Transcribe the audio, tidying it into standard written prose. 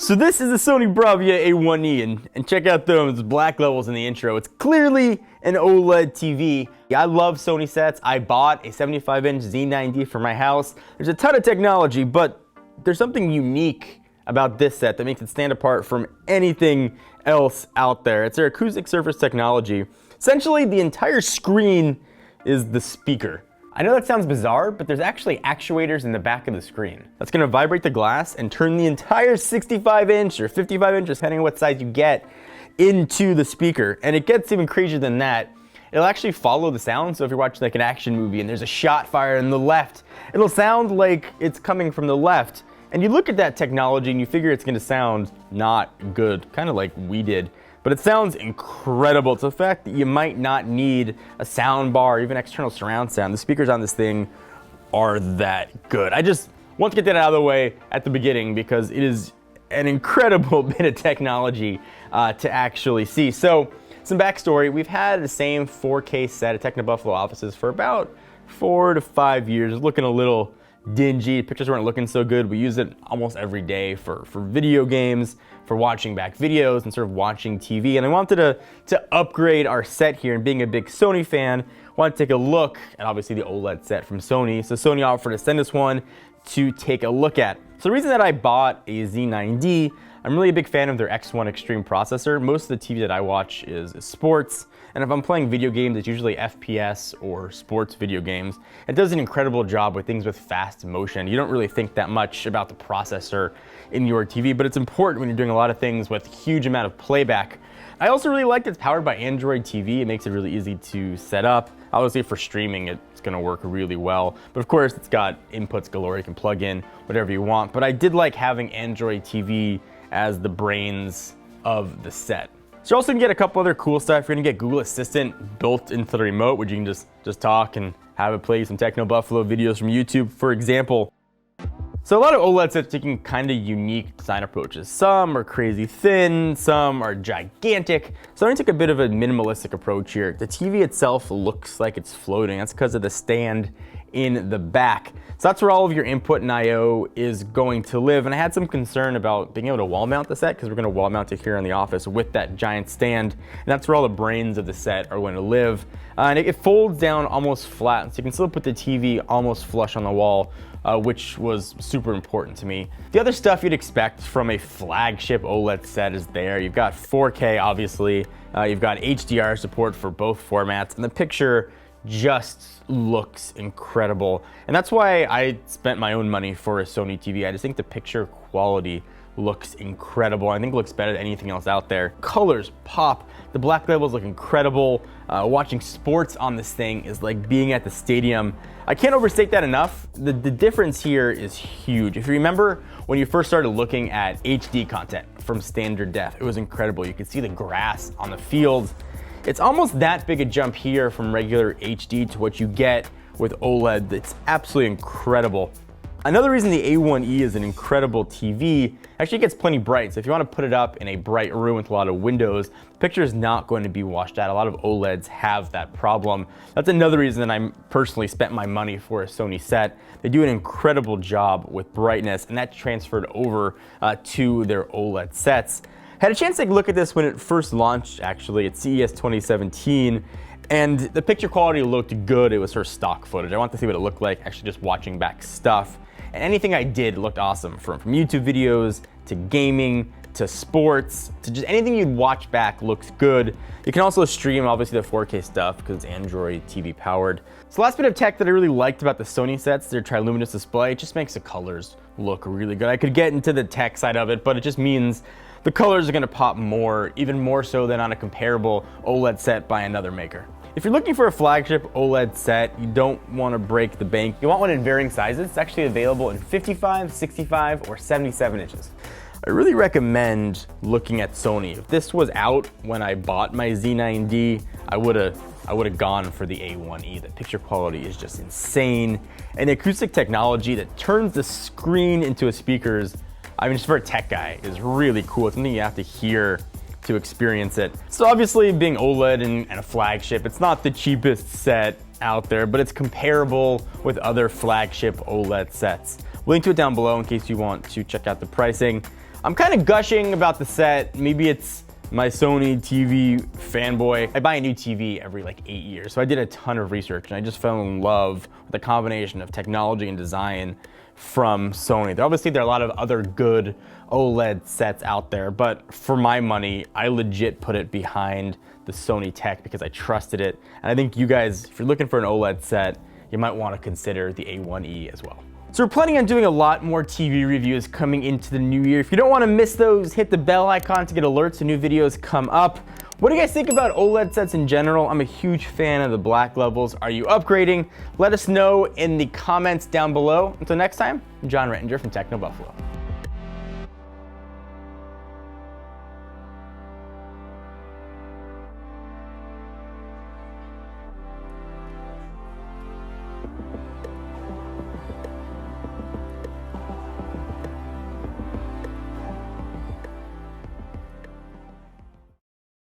So this is the Sony Bravia A1E, and check out those black levels in the intro. It's clearly an OLED TV. I love Sony sets. I bought a 75-inch Z9D for my house. There's a ton of technology, but there's something unique about this set that makes it stand apart from anything else out there. It's their acoustic surface technology. Essentially, the entire screen is the speaker. I know that sounds bizarre, but there's actually actuators in the back of the screen that's gonna vibrate the glass and turn the entire 65-inch or 55-inch, depending on what size you get, into the speaker. And it gets even crazier than that. It'll actually follow the sound. So if you're watching like an action movie and there's a shot fired in the left, it'll sound like it's coming from the left. And you look at that technology and you figure it's gonna sound not good, kind of like we did. But it sounds incredible. It's the fact that you might not need a sound bar or even external surround sound. The speakers on this thing are that good. I just want to get that out of the way at the beginning because it is an incredible bit of technology to actually see. So some backstory, we've had the same 4K set at Techno Buffalo offices for about 4 to 5 years, looking a little dingy. Pictures weren't looking so good. We use it almost every day for video games, for watching back videos and sort of watching TV. And I wanted to upgrade our set here, and being a big Sony fan, wanted to take a look at obviously the OLED set from Sony. So Sony offered to send us one to take a look at. So the reason that I bought a Z9D, I'm really a big fan of their X1 Extreme processor. Most of the TV that I watch is sports. And if I'm playing video games, it's usually FPS or sports video games. It does an incredible job with things with fast motion. You don't really think that much about the processor in your TV, but it's important when you're doing a lot of things with huge amount of playback. I also really like that it's powered by Android TV. It makes it really easy to set up. Obviously for streaming, it's gonna work really well. But of course, it's got inputs galore. You can plug in whatever you want. But I did like having Android TV as the brains of the set. So you're also gonna get a couple other cool stuff. You're gonna get Google Assistant built into the remote, which you can just talk and have it play some Techno Buffalo videos from YouTube, for example. So a lot of OLED sets taking kind of unique design approaches. Some are crazy thin, some are gigantic. So I'm gonna take a bit of a minimalistic approach here. The TV itself looks like it's floating. That's because of the stand in the back. So that's where all of your input and I/O is going to live. And I had some concern about being able to wall mount the set because we're gonna wall mount it here in the office with that giant stand. And that's where all the brains of the set are going to live. And it folds down almost flat, so you can still put the TV almost flush on the wall, which was super important to me. The other stuff you'd expect from a flagship OLED set is there. You've got 4K, obviously. You've got HDR support for both formats, and the picture just looks incredible. And that's why I spent my own money for a Sony TV. I just think the picture quality looks incredible. I think it looks better than anything else out there. Colors pop. The black levels look incredible. Watching sports on this thing is like being at the stadium. I can't overstate that enough. The difference here is huge. If you remember when you first started looking at HD content from standard def, it was incredible. You could see the grass on the field. It's almost that big a jump here from regular HD to what you get with OLED. That's absolutely incredible. Another reason the A1E is an incredible TV, actually it gets plenty bright. So if you want to put it up in a bright room with a lot of windows, the picture is not going to be washed out. A lot of OLEDs have that problem. That's another reason that I personally spent my money for a Sony set. They do an incredible job with brightness, and that transferred over to their OLED sets. Had a chance to take a look at this when it first launched, actually, at CES 2017. And the picture quality looked good. It was sort of stock footage. I want to see what it looked like actually just watching back stuff. And anything I did looked awesome, from YouTube videos to gaming to sports to just anything you'd watch back looks good. You can also stream obviously the 4K stuff because it's Android TV powered. So the last bit of tech that I really liked about the Sony sets, their Triluminos Display, it just makes the colors look really good. I could get into the tech side of it, but it just means the colors are gonna pop more, even more so than on a comparable OLED set by another maker. If you're looking for a flagship OLED set, you don't want to break the bank. You want one in varying sizes. It's actually available in 55, 65, or 77 inches. I really recommend looking at Sony. If this was out when I bought my Z9D, I would have gone for the A1E. The picture quality is just insane. And the acoustic technology that turns the screen into a speakers, I mean, just for a tech guy, is really cool. It's something you have to hear to experience it. So obviously being OLED and a flagship, it's not the cheapest set out there, but it's comparable with other flagship OLED sets. We'll link to it down below in case you want to check out the pricing. I'm kind of gushing about the set. Maybe it's my Sony TV fanboy. I buy a new TV every like 8 years, so I did a ton of research and I just fell in love with the combination of technology and design from Sony. Obviously, there are a lot of other good OLED sets out there, but for my money, I legit put it behind the Sony tech because I trusted it. And I think you guys, if you're looking for an OLED set, you might want to consider the A1E as well. So we're planning on doing a lot more TV reviews coming into the new year. If you don't want to miss those, hit the bell icon to get alerts when new videos come up. What do you guys think about OLED sets in general? I'm a huge fan of the black levels. Are you upgrading? Let us know in the comments down below. Until next time, I'm John Rettinger from Techno Buffalo.